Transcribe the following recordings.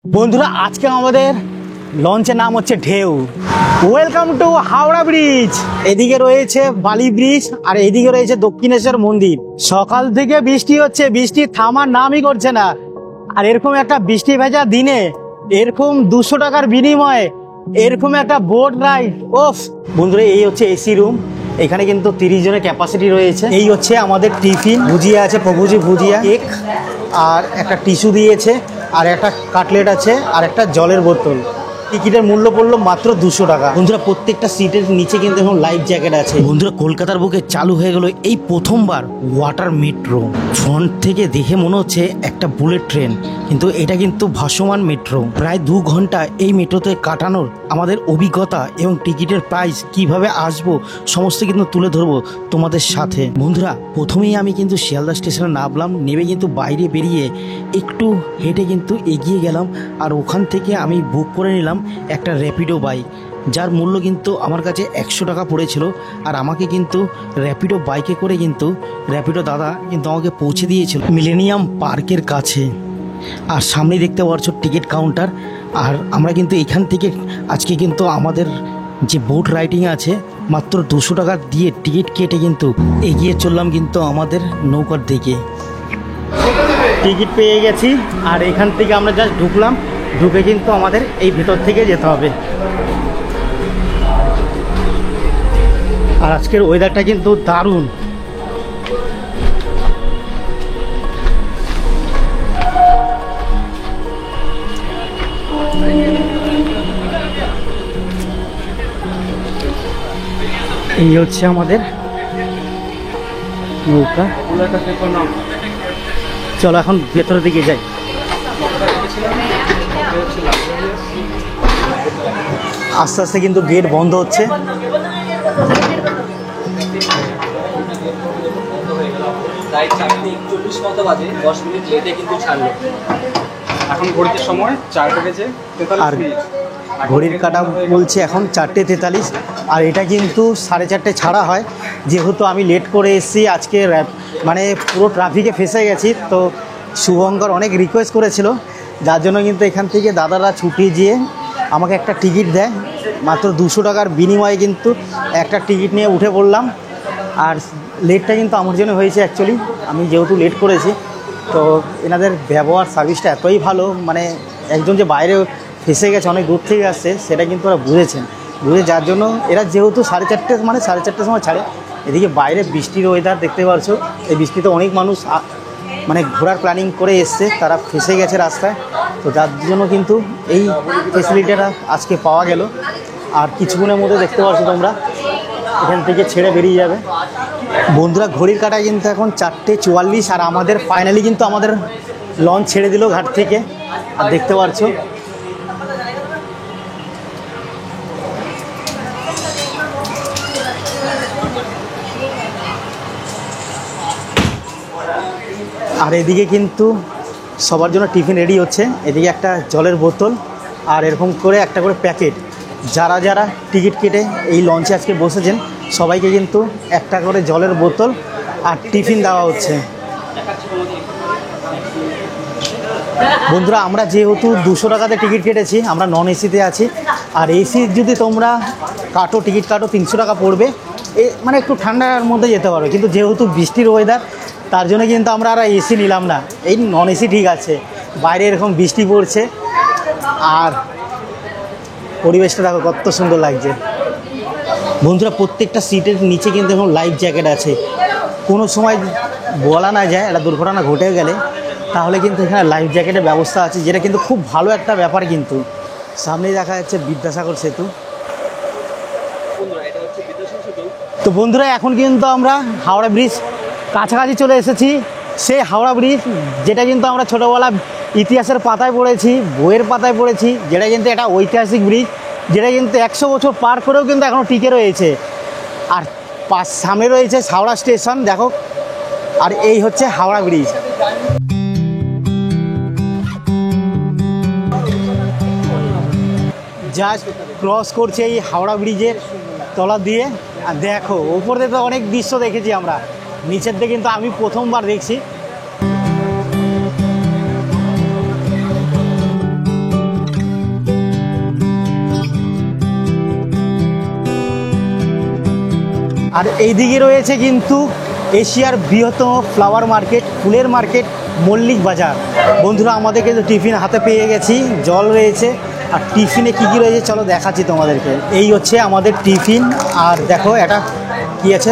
বন্ধুরা আজকে আমাদের লঞ্চের নাম হচ্ছে ঢেউ। Welcome to Howrah bridge. এদিকে রয়েছে বালি ব্রিজ আর এদিকে রয়েছে দক্ষিণেশ্বর মন্দির। সকাল থেকে বৃষ্টি হচ্ছে, বৃষ্টি থামার নামই করছে না। আর এরকম একটা বৃষ্টি ভেজা দিনে এরকম 200 টাকার বিনিময়ে এরকম একটা বোট রাইড, ওফ। বন্ধুরা এই হচ্ছে এসি রুম, এখানে কিন্তু 30 জনের ক্যাপাসিটি রয়েছে। এই হচ্ছে আমাদের টিফিন, ভুজিয়া আছে, প্রভুজি ভুজিয়া, কেক আর একটা টিস্যু দিয়েছে আর একটা কাটলেট আছে আর একটা জলের বোতল। টিকিটের মূল্য পড়লো মাত্র 200 টাকা। বন্ধুরা প্রত্যেকটা সিটের নিচে কিন্তু এখন লাইফ জ্যাকেট আছে। বন্ধুরা কলকাতার বুকে চালু হয়ে গেল এই প্রথমবার ওয়াটার মেট্রো। ফ্রন্ট থেকে দেখে মনে হচ্ছে একটা বুলেট ট্রেন, কিন্তু এটা কিন্তু ভাসমান মেট্রো। প্রায় 2 ঘন্টা এই মেট্রোতে কাটানোর আমাদের অভিজ্ঞতা এবং টিকিটের প্রাইস কিভাবে আসবো সমস্ত কিন্তু তুলে ধরবো তোমাদের সাথে। বন্ধুরা প্রথমেই আমি কিন্তু শিয়ালদা স্টেশনে নামলাম, নেমে কিন্তু বাইরে বেরিয়ে একটু হেঁটে কিন্তু এগিয়ে গেলাম আর ওখান থেকে আমি বুক করে নিলাম একটা র্যাপিডো বাইক, যার মূল্য কিন্তু আমার কাছে 100 টাকা পড়েছিল। আর আমাকে কিন্তু র্যাপিডো বাইকে করে কিন্তু র্যাপিডো দাদা কিন্তু আমাকে পৌঁছে দিয়েছিল মিলেনিয়াম পার্কের কাছে। আর সামনেই দেখতে পাচ্ছ টিকিট কাউন্টার। আর আমরা কিন্তু এখান থেকে আজকে কিন্তু আমাদের যে বোট রাইডিং আছে মাত্র 200 টাকা দিয়ে টিকিট কেটে কিন্তু এগিয়ে চললাম কিন্তু আমাদের নৌকার দিকে। টিকিট পেয়ে গেছি আর এখান থেকে আমরা জাস্ট ঢুকলাম, ঢুকে কিন্তু আমাদের এই ভিতর থেকে যেতে হবে। আর আজকের ওয়েদারটা কিন্তু দারুণ। এই হচ্ছে আমাদের নৌকা। চলো এখন ভেতরের দিকে যাই। আস্তে আস্তে কিন্তু গেট বন্ধ হচ্ছে। প্রায় 4:41 মতো বাজে, 10 মিনিট লেটে কিন্তু ছাড়লো। এখন ঘড়িতে সময় 4 বেজে 43 মিনিট। ঘড়ির কাঁটা বলছে এখন 4:43। আর এটা কিন্তু 4:30 ছাড়া হয়, যেহেতু আমি লেট করে এসেছি আজকে, মানে পুরো ট্রাফিকে ফেসে গেছি। তো শুভঙ্কর অনেক রিকোয়েস্ট করেছিল, যার জন্য কিন্তু এখান থেকে দাদারা ছুটি দিয়ে আমাকে একটা টিকিট দেয়। মাত্র 200 টাকার বিনিময়ে কিন্তু একটা টিকিট নিয়ে উঠে পড়লাম। আর লেটটা কিন্তু আমার জন্য হয়েছে অ্যাকচুয়ালি, আমি যেহেতু লেট করেছি। তো এনাদের ব্যবহার সার্ভিসটা এতই ভালো, মানে একজন যে বাইরে ফেসে গেছে অনেক দূর থেকে আসছে সেটা কিন্তু ওরা বুঝেছেন, যার জন্য এরা যেহেতু 4:30 মানে 4:30 সময় ছাড়ে। এদিকে বাইরে বৃষ্টির ওয়েদার দেখতে পাচ্ছো, এই বৃষ্টিতে অনেক মানুষ মানে ঘোরার প্ল্যানিং করে এসছে, তারা ফেসে গেছে রাস্তায়। তো যার জন্য কিন্তু এই ফেসিলিটিটা আজকে পাওয়া গেল। আর কিছুক্ষণের মধ্যে দেখতে পাচ্ছ তোমরা এখান থেকে ছেড়ে বেরিয়ে যাবে। বন্ধুরা ঘড়ির কাঁটায় কিন্তু এখন 4:44 আর আমাদের ফাইনালি কিন্তু আমাদের লঞ্চ ছেড়ে দিল ঘাট থেকে। আর দেখতে পাচ্ছ আর এদিকে কিন্তু সবার জন্য টিফিন রেডি হচ্ছে। এদিকে একটা জলের বোতল আর এরকম করে একটা করে প্যাকেট। যারা যারা টিকিট কেটে এই লঞ্চে আজকে বসেছেন সবাইকে কিন্তু একটা করে জলের বোতল আর টিফিন দেওয়া হচ্ছে। বন্ধুরা আমরা যেহেতু 200 টাকাতে টিকিট কেটেছি, আমরা নন এসিতে আছি। আর এসি যদি তোমরা কাটো, টিকিট কাটো 300 টাকা পড়বে, মানে একটু ঠান্ডার মধ্যে যেতে পারো। কিন্তু যেহেতু বৃষ্টির ওয়েদার, তার জন্য কিন্তু আমরা আর এসি নিলাম না, এই নন এসি ঠিক আছে। বাইরে এরকম বৃষ্টি পড়ছে আর পরিবেশটা দেখো কত সুন্দর লাগছে। বন্ধুরা প্রত্যেকটা সিটের নিচে কিন্তু এখন লাইফ জ্যাকেট আছে। কোনো সময় বলা না যায় একটা দুর্ঘটনা ঘটে গেলে, তাহলে কিন্তু এখানে লাইফ জ্যাকেটের ব্যবস্থা আছে, যেটা কিন্তু খুব ভালো একটা ব্যাপার। কিন্তু সামনেই দেখা যাচ্ছে বিদ্যাসাগর সেতু। তো বন্ধুরা এখন কিন্তু আমরা হাওড়া ব্রিজ কাছাকাছি চলে এসেছি। সেই হাওড়া ব্রিজ যেটা কিন্তু আমরা ছোটোবেলা ইতিহাসের পাতায় পড়েছি, বইয়ের পাতায় পড়েছি, যেটা কিন্তু একটা ঐতিহাসিক ব্রিজ, যেটা কিন্তু 100 বছর পার করেও কিন্তু এখনও টিকে রয়েছে। আর সামনে রয়েছে হাওড়া স্টেশন দেখো। আর এই হচ্ছে হাওড়া ব্রিজ। জাস্ট ক্রস করছে এই হাওড়া ব্রিজের তলা দিয়ে। আর দেখো ওপর থেকে তো অনেক দৃশ্য দেখেছি আমরা, নিচের দিকে কিন্তু আমি প্রথমবার দেখছি। আর এইদিকে রয়েছে কিন্তু এশিয়ার বৃহত্তম ফ্লাওয়ার মার্কেট, ফুলের মার্কেট, মল্লিক বাজার। বন্ধুরা আমাদের কিন্তু টিফিন হাতে পেয়ে গেছি, জল রয়েছে আর টিফিনে কি কি রয়েছে চলো দেখাচ্ছি তোমাদেরকে। এই হচ্ছে আমাদের টিফিন। আর দেখো এটা কি আছে,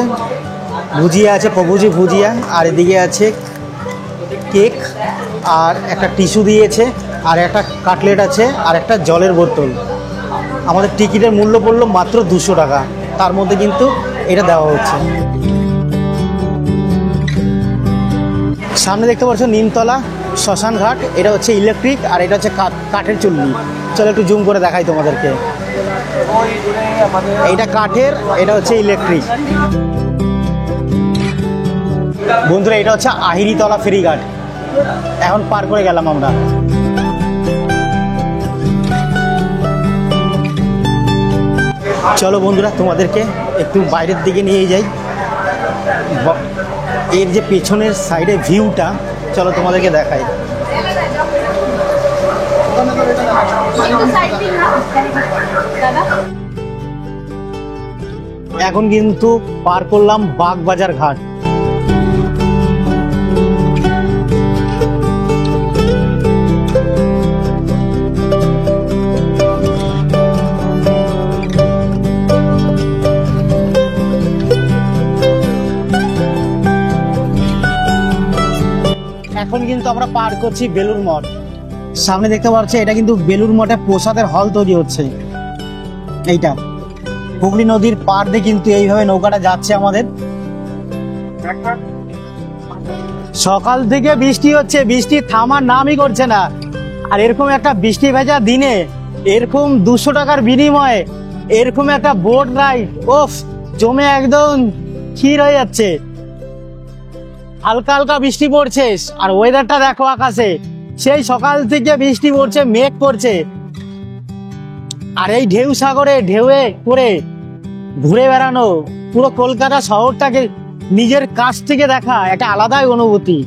ভুজিয়া আছে, প্রভুজি ভুজিয়া, আর এদিকে আছে কেক, আর একটা টিস্যু দিয়েছে, আর একটা কাটলেট আছে, আর একটা জলের বোতল। আমাদের টিকিটের মূল্য পড়লো মাত্র 200 টাকা, তার মধ্যে কিন্তু এটা দেওয়া হচ্ছে। সামনে দেখতে পাচ্ছ নিমতলা শ্মশান ঘাট, এটা হচ্ছে ইলেকট্রিক আর এটা হচ্ছে কাঠের চুল্লি। চলো একটু জুম করে দেখাই তোমাদেরকে। এইটা কাঠের, এটা হচ্ছে ইলেকট্রিক। বন্ধুরা এটা হচ্ছে আহিরিতলা ফেরিঘাট, এখন পার করে গেলাম আমরা। চলো বন্ধুরা তোমাদেরকে একটু বাইরের দিকে নিয়ে যাই। এর যে পেছনের সাইডে ভিউটা চলো তোমাদেরকে দেখাই। এখন কিন্তু পার করলাম বাগবাজার ঘাট। এখন কিন্তু আমরা পার করছি বেলুড় মঠ। সামনে দেখতে পাচ্ছি এটা কিন্তু বেলুড় মঠে প্রসাদের হল তৈরি হচ্ছে। এইটা হুগলি নদীর পার দিয়ে কিন্তু এইভাবে নৌকাটা যাচ্ছে আমাদের। সকাল থেকে বৃষ্টি হচ্ছে, বৃষ্টি থামার নামই করছে না। আর এরকম একটা বৃষ্টি ভেজা দিনে এরকম 200 টাকার বিনিময়ে এরকম একটা বোট রাইড, ওফ, জমে একদম ক্ষীর হয়ে যাচ্ছে। হালকা হালকা বৃষ্টি পড়ছে আর ওয়েদারটা দেখো আকাশে, সেই সকাল থেকে বৃষ্টি পড়ছে, মেঘ করছে। আর এই ঢেউ সাগরে ঢেউয়ে করে ঘুরে বেড়ানো, পুরো কলকাতা শহরটাকে নিজের কাছ থেকে দেখা একটা আলাদাই অনুভূতি।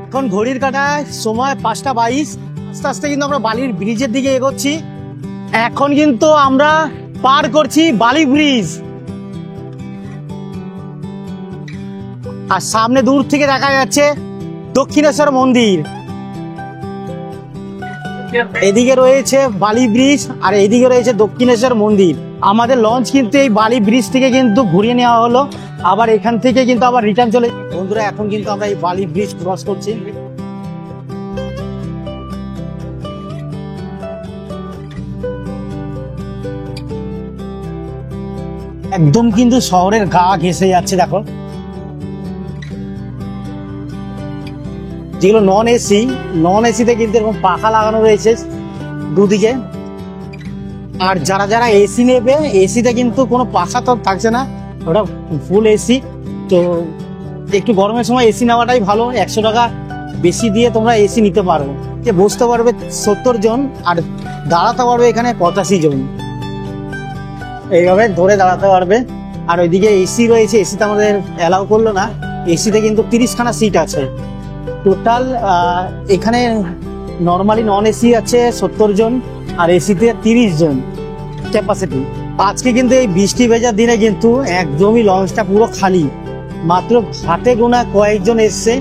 এখন ঘড়ির কাঁটায় সময় 5টা 22। আস্তে আস্তে কিন্তু আমরা বালির ব্রিজের দিকে এগোচ্ছি। এখন কিন্তু আমরা পার করছি বালি ব্রিজ। আর সামনে দূর থেকে দেখা যাচ্ছে দক্ষিণেশ্বর মন্দির। এদিকে রয়েছে বালি ব্রিজ আর এদিকে রয়েছে দক্ষিণেশ্বর মন্দির। আমাদের লঞ্চ কিন্তু এই বালি ব্রিজ থেকে কিন্তু ঘুরিয়ে নেওয়া হলো, আবার এখান থেকে কিন্তু আবার রিটার্ন চলে। বন্ধুরা এখন কিন্তু আমরা এই বালি ব্রিজ ক্রস করছি। একদম কিন্তু শহরের গা ঘেঁষে যাচ্ছে। দেখো যেগুলো নন এসিতে কিন্তু এরকম পাখা লাগানো রয়েছে দুদিকে। আর যারা যারা এসি নেবে, এসিতে কিন্তু কোনো পাখা তো থাকছে না, ওটা ফুল এসি। তো একটু গরমের সময় এসি নেওয়াটাই ভালো। 100 টাকা বেশি দিয়ে তোমরা এসি নিতে পারো। যে বসতে পারবে 70 জন আর দাঁড়াতে পারবে এখানে 85 জন, এইভাবে ধরে দাঁড়াতে পারবে। আর ওইদিকে এসি রয়েছে, এসিতে আমাদের অ্যালাউ করলো না। এসিতে কিন্তু 30খানা সিট আছে টোটাল। এখানে নর্মালি নন এসি আছে 70 জন আর এসিতে 30 জন ক্যাপাসিটি। আজকে কিন্তু এই বৃষ্টি ভেজার দিনে কিন্তু একদমই লঞ্চটা পুরো খালি, মাত্র হাতে গোনা কয়েকজন এসছে।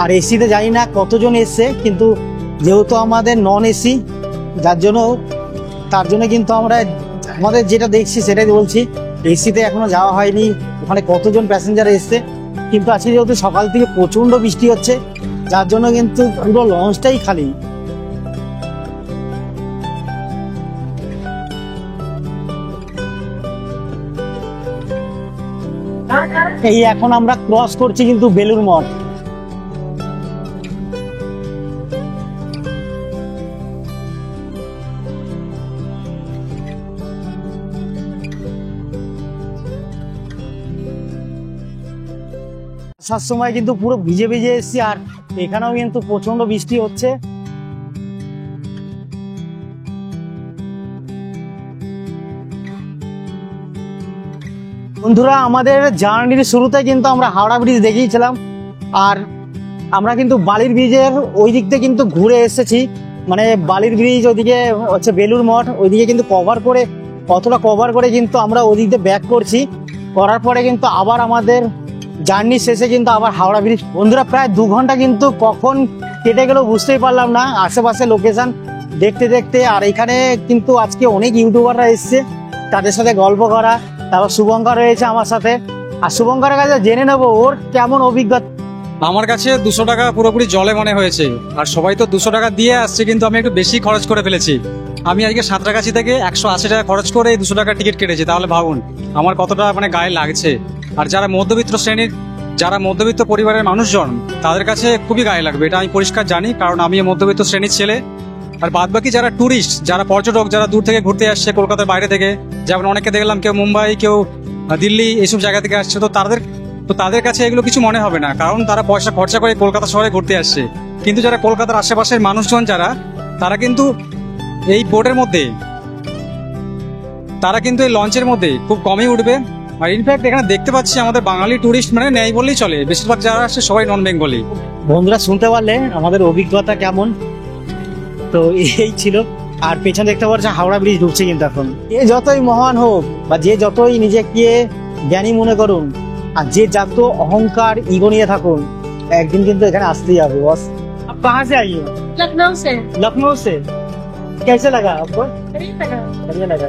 আর এসিতে জানি না কতজন এসছে, কিন্তু যেহেতু আমাদের নন এসি তার জন্য কিন্তু আমরা আমাদের যেটা দেখছি সেটাই বলছি। এসিতে এখনো যাওয়া হয়নি, ওখানে কতজন প্যাসেঞ্জার এসছে। কিন্তু আজকে যেহেতু সকাল থেকে প্রচন্ড বৃষ্টি হচ্ছে, যার জন্য কিন্তু পুরো লঞ্চটাই খালি। এই এখন আমরা ক্রস করছি কিন্তু বেলুড় মঠ। আসার সময় কিন্তু পুরো ভিজে ভিজে এসেছি, আর এখানেও কিন্তু প্রচন্ড বৃষ্টি হচ্ছে। বন্ধুরা আমাদের জার্নির শুরুতে কিন্তু আমরা হাওড়া ব্রিজ দেখিয়েছিলাম, আর আমরা কিন্তু বালির ব্রিজের ওই দিক থেকে কিন্তু ঘুরে এসেছি। মানে বালির ব্রিজ ওইদিকে হচ্ছে বেলুড় মঠ, ওইদিকে কিন্তু কভার করে অতটা কভার করে কিন্তু আমরা ওদিক দিয়ে ব্যাক করছি, করার পরে কিন্তু আবার আমাদের জার্নি শেষে কিন্তু আবার হাওড়া ব্রিজ। বন্ধুরা প্রায় 2 ঘন্টা কিন্তু কখন কেটে গেল বুঝতেই পারলাম না, আশেপাশে লোকেশন দেখতে দেখতে। আর এখানে কিন্তু আজকে অনেক ইউটিউবাররা এসছে, তাদের সাথে গল্প করা। তারপর শুভঙ্কর রয়েছে আমার সাথে, আর শুভঙ্করের কাছে জেনে নেবো ওর কেমন অভিজ্ঞতা। আমার কাছে 200 টাকা পুরোপুরি জলে মনে হয়েছে, আর সবাই তো 200 টাকা দিয়ে আসছে, কিন্তু আমি একটু বেশি খরচ করে ফেলেছি। আমি আজকে সাঁতরাগাছি থেকে 180 টাকা খরচ করে এই 200 টাকা টিকিট কেটেছি। তাহলে ভাবুন আমার কতটা মানে গায়ে লাগছে। আর যারা মধ্যবিত্ত পরিবারের মানুষজন, তাদের কাছে খুবই গায়ে লাগবে, এটা আমি পরিষ্কার জানি, কারণ আমি মধ্যবিত্ত শ্রেণীর ছেলে। আর বাদবাকি যারা ট্যুরিস্ট, যারা পর্যটক, যারা দূর থেকে ঘুরতে আসছে কলকাতার বাইরে থেকে, যেমন অনেকে দেখলাম কেউ মুম্বাই, কেউ দিল্লি, এইসব জায়গা থেকে আসছে, তো তাদের কাছে এগুলো কিছু মনে হবে না, কারণ তারা পয়সা খরচা করে কলকাতা শহরে ঘুরতে আসছে। কিন্তু যারা কলকাতার আশেপাশের মানুষজন তারা কিন্তু এই বোটের মধ্যে, তারা কিন্তু এই লঞ্চের মধ্যে খুব কমই উঠবে। আর ইনফ্যাক্ট এখানে দেখতে পাচ্ছি আমাদের বাঙালি ট্যুরিস্ট মানে নেই বললেই চলে, বেশিরভাগ যারা আসছে সবাই নন বেঙ্গলি। বন্ধুরা শুনতে পারলে আমাদের অভিজ্ঞতা কেমন, তো এই ছিল। আর পেছনে দেখতে পাচ্ছ হাওড়া ব্রিজ ঢুকছে কিন্তু এখন। এ যতই মহান হোক বা যে যতই নিজেকে জ্ঞানী মনে করুন, আর যে যত অহংকার ইগো নিয়ে থাকুন, একদিন কিন্তু এখানে আসতেই হবে বস। आप कहाँ से आई हो? लखनऊ से। लखनऊ से। कैसे लगा आपको? बढ़िया लगा।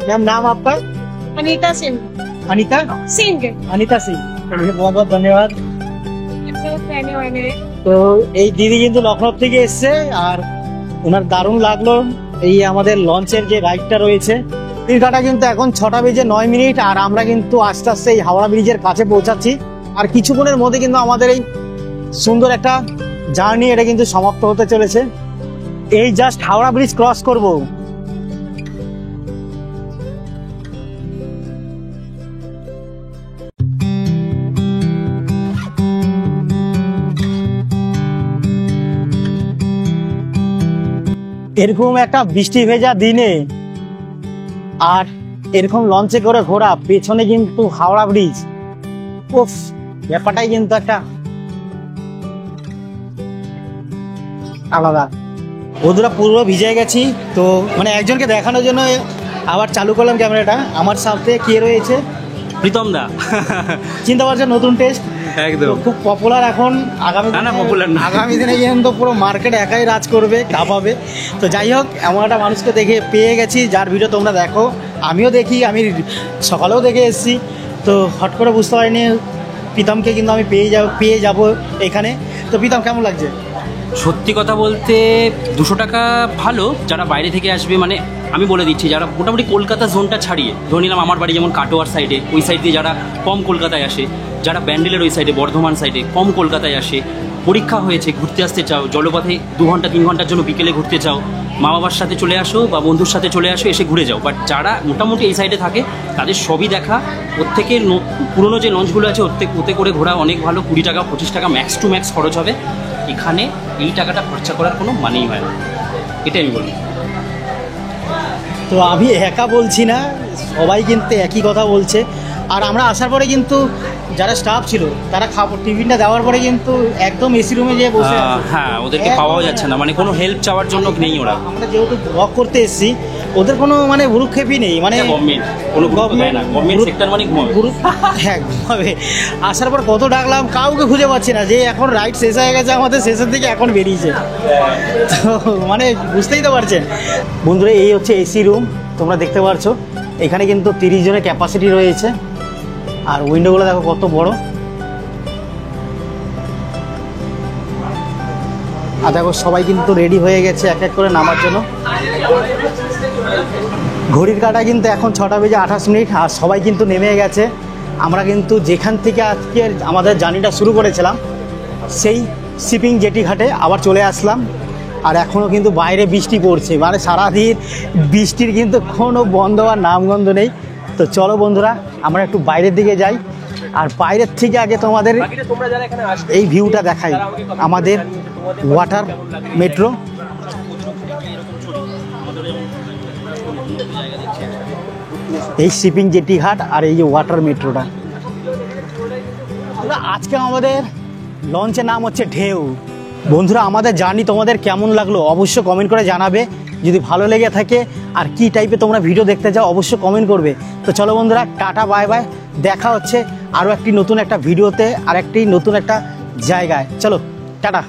क्या नाम आपका? अनीता सिंह। अनीता सिंह अनीता सिंह, बहुत बहुत धन्यवाद। लखनऊ से आने वाले हैं। তো এই দিদি কিন্তু লখনৌ থেকে এসছে, আর ওনার দারুণ লাগলো এই আমাদের লঞ্চের যে রাইডটা রয়েছে। টিকাটা কিন্তু এখন 6:09, আর আমরা কিন্তু আস্তে আস্তে এই হাওড়া ব্রিজের কাছে পৌঁছাচ্ছি। আর কিছুক্ষণের মধ্যে কিন্তু আমাদের এই সুন্দর একটা জার্নি এটা কিন্তু সমাপ্ত হতে চলেছে। এই জাস্ট হাওড়া ব্রিজ ক্রস করব। এরকম একটা বৃষ্টি ভেজা দিনে আর এরকম লঞ্চে করে ঘোরা, পেছনে কিন্তু হাওড়া ব্রিজ, উফ, ব্যাপারটাই কিন্তু একটা আলাদা। বন্ধুরা পুরো ভিজে গেছি, তো মানে একজনকে দেখানোর জন্য আবার চালু করলাম ক্যামেরাটা। আমার সাথে কে রয়েছে? প্রীতম দা। চিন্তা পারছেন নতুন টেস্ট, একদম খুব পপুলার এখন। আগামী না, popular না। আগামী দিনে কিন্তু পুরো মার্কেট একাই রাজ করবে, কাঁপাবে। তো যাই হোক, এমন একটা মানুষকে দেখে পেয়ে গেছি যার ভিডিও তোমরা দেখো, আমিও দেখি, আমি সকালেও দেখে এসেছি। তো হট করে বুঝতে পারিনি প্রীতমকে কিন্তু আমি পেয়ে যাব এখানে। তো প্রীতম কেমন লাগছে? সত্যি কথা বলতে 200 টাকা ভালো। যারা বাইরে থেকে আসবে, মানে আমি বলে দিচ্ছি, যারা মোটামুটি কলকাতা জোনটা ছাড়িয়ে, ধরে নিলাম আমার বাড়ি যেমন কাটোয়ার সাইডে, ওই সাইড দিয়ে যারা কম কলকাতায় আসে, যারা ব্যান্ডেলের ওই সাইডে, বর্ধমান সাইডে কম কলকাতায় আসে, পরীক্ষা হয়েছে, ঘুরতে আসতে চাও, জলপথে 2 ঘন্টা 3 ঘন্টার জন্য বিকেলে ঘুরতে চাও, মা বাবার সাথে চলে আসো বা বন্ধুর সাথে চলে আসো, এসে ঘুরে যাও। বাট যারা মোটামুটি এই সাইডে থাকে, তাদের সবই দেখা। ওর থেকে পুরোনো যে লঞ্চগুলো আছে ওতে করে ঘোরা অনেক ভালো। 20 টাকা 25 টাকা ম্যাক্স টু ম্যাক্স খরচ হবে। এখানে এই টাকাটা খরচা করার কোনো মানেই হয় না, এটাই আমি বলি। তো আমি একা বলছি না, সবাই কিন্তু একই কথা বলছে। আর আমরা আসার পরে কিন্তু যারা স্টাফ ছিল, তারা টিফিনটা দেওয়ার পরে কিন্তু একদম এসি রুমে যেয়ে বসে আছে। হ্যাঁ, ওদেরকে পাওয়াও যাচ্ছে না, মানে কোনো হেল্প চাওয়ার জন্য নেই ওরা। আমরা যেহেতু ব্লগ করতে এসেছি, ওদের কোনো মানে ভুরুক্ষেপই নেই, মানে গভর্নমেন্ট কোনো গুরুত্ব দেয় না। গভর্নমেন্ট সেক্টর মানে ঘুমাবে। হ্যাঁ ঘুমাবে। আসার পর কত ডাকলাম, কাউকে খুঁজে পাচ্ছি না। যে এখন রাইড শেষ হয়ে গেছে, আমাদের শেষের দিকে এখন বেরিয়েছে। তো মানে বুঝতেই তো পারছেন বন্ধুরা, এই হচ্ছে এসি রুম, তোমরা দেখতে পাচ্ছ। এখানে কিন্তু 30 জনের ক্যাপাসিটি রয়েছে। আর উইন্ডোগুলো দেখো কত বড়। আর দেখো সবাই কিন্তু রেডি হয়ে গেছে এক এক করে নামার জন্য। ঘড়ির কাঁটা কিন্তু এখন 6:28, আর সবাই কিন্তু নেমে গেছে। আমরা কিন্তু যেখান থেকে আজকে আমাদের জার্নিটা শুরু করেছিলাম, সেই শিপিং জেটি ঘাটে আবার চলে আসলাম। আর এখনও কিন্তু বাইরে বৃষ্টি পড়ছে, মানে সারাদিন বৃষ্টির কিন্তু কোনো বন্ধ হওয়ার নামগন্ধ নেই। তো চলো বন্ধুরা, আমরা একটু বাইরের দিকে যাই, আর বাইরের থেকে আগে তোমাদের এই ভিউটা দেখাই, আমাদের ওয়াটার মেট্রো। এই শিপিং জেটি ঘাট আর এই যে ওয়াটার মেট্রোটা। আজকে আমাদের লঞ্চের নাম হচ্ছে ঢেউ। বন্ধুরা, আমাদের জার্নি তোমাদের কেমন লাগলো অবশ্যই কমেন্ট করে জানাবে। যদি ভালো লেগে থাকে আর কি টাইপের তোমরা ভিডিও দেখতে চাও অবশ্যই কমেন্ট করবে। তো চলো বন্ধুরা, টাটা বাই বাই, দেখা হচ্ছে আরও একটি নতুন একটা ভিডিওতে আর একটি নতুন একটা জায়গায়। চলো টাটা।